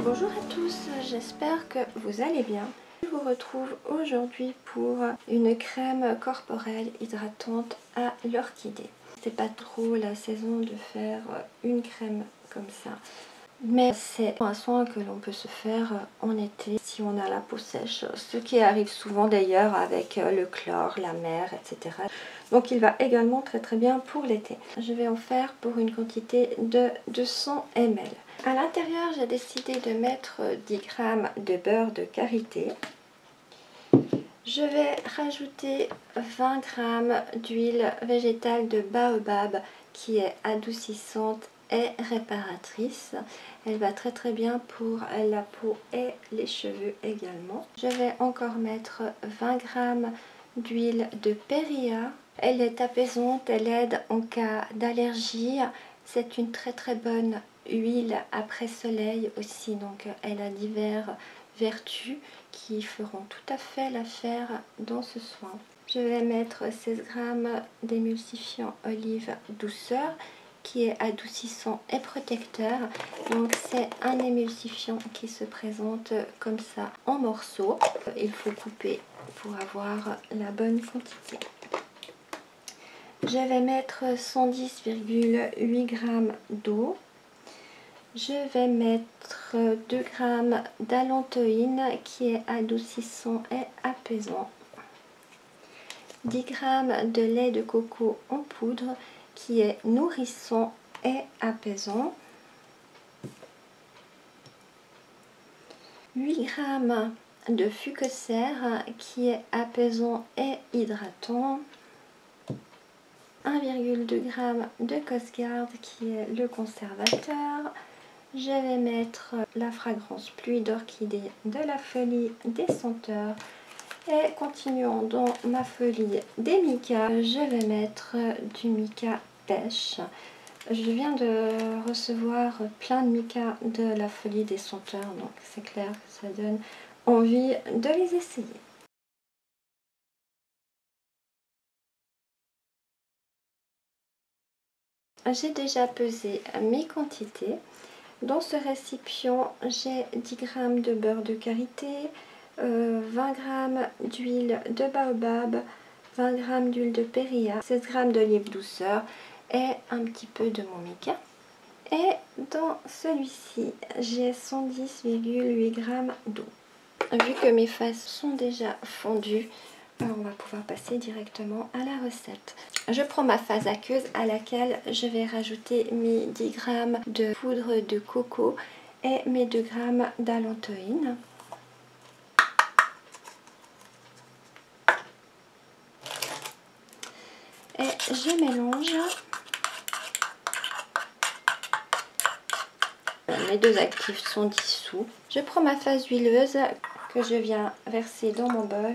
Bonjour à tous, j'espère que vous allez bien. Je vous retrouve aujourd'hui pour une crème corporelle hydratante à l'orchidée. C'est pas trop la saison de faire une crème comme ça, mais c'est un soin que l'on peut se faire en été si on a la peau sèche, ce qui arrive souvent d'ailleurs avec le chlore, la mer, etc. Donc il va également très bien pour l'été. Je vais en faire pour une quantité de 200 ml. À l'intérieur, j'ai décidé de mettre 10 g de beurre de karité. Je vais rajouter 20 g d'huile végétale de baobab qui est adoucissante et réparatrice. Elle va très bien pour la peau et les cheveux également. Je vais encore mettre 20 g d'huile de périlla. Elle est apaisante, elle aide en cas d'allergie. C'est une très bonne huile après soleil aussi, donc elle a diverses vertus qui feront tout à fait l'affaire dans ce soin. Je vais mettre 16 g d'émulsifiant olive douceur qui est adoucissant et protecteur. Donc c'est un émulsifiant qui se présente comme ça en morceaux. Il faut couper pour avoir la bonne quantité. Je vais mettre 110,8 g d'eau. Je vais mettre 2 g d'allantoïne qui est adoucissant et apaisant. 10 g de lait de coco en poudre qui est nourrissant et apaisant. 8 g de fucocère qui est apaisant et hydratant. 1,2 g de Cosgarde qui est le conservateur. Je vais mettre la fragrance pluie d'orchidée de la folie des senteurs. Et continuons dans ma folie des micas. Je vais mettre du mica pêche. Je viens de recevoir plein de micas de la folie des senteurs, donc c'est clair que ça donne envie de les essayer. J'ai déjà pesé mes quantités. Dans ce récipient, j'ai 10 g de beurre de karité, 20 g d'huile de baobab, 20 g d'huile de périlla, 16 g d'olive douceur et un petit peu de mon mica. Et dans celui-ci, j'ai 110,8 g d'eau. Vu que mes faces sont déjà fondues, on va pouvoir passer directement à la recette. Je prends ma phase aqueuse à laquelle je vais rajouter mes 10 g de poudre de coco et mes 2 g d'allantoïne. Et je mélange. Mes deux actifs sont dissous. Je prends ma phase huileuse que je viens verser dans mon bol.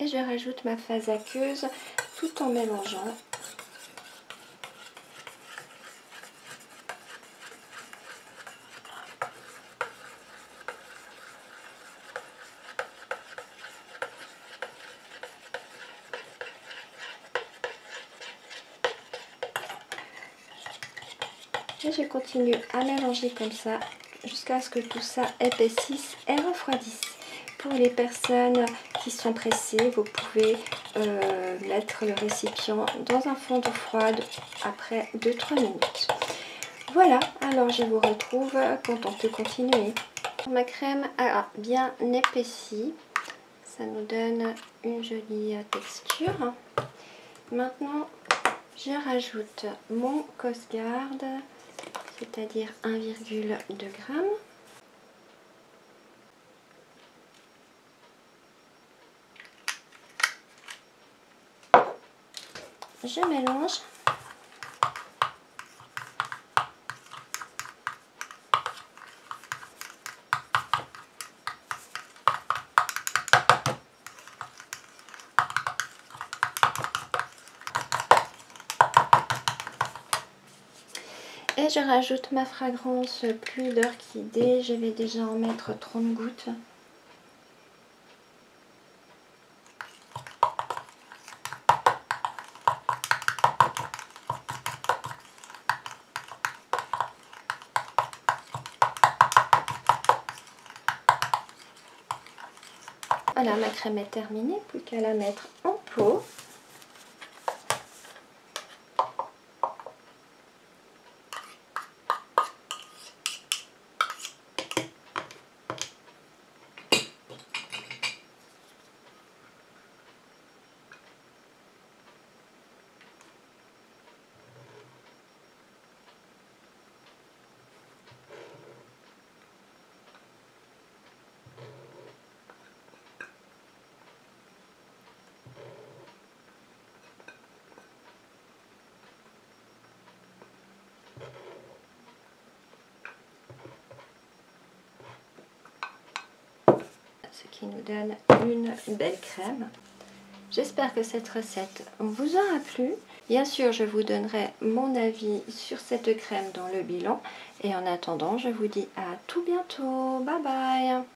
Et je rajoute ma phase aqueuse tout en mélangeant. Et je continue à mélanger comme ça jusqu'à ce que tout ça épaississe et refroidisse. Pour les personnes qui sont pressées, vous pouvez mettre le récipient dans un fond d'eau froide après 2-3 minutes. Voilà, alors je vous retrouve quand on peut continuer. Ma crème a bien épaissi, ça nous donne une jolie texture. Maintenant, je rajoute mon Cosgarde, c'est-à-dire 1,2 g. Je mélange. Et je rajoute ma fragrance pluie d'orchidée. Je vais déjà en mettre 30 gouttes. Voilà, ma crème est terminée, plus qu'à la mettre en pot. Ce qui nous donne une belle crème. J'espère que cette recette vous aura plu. Bien sûr, je vous donnerai mon avis sur cette crème dans le bilan. Et en attendant, je vous dis à tout bientôt. Bye bye!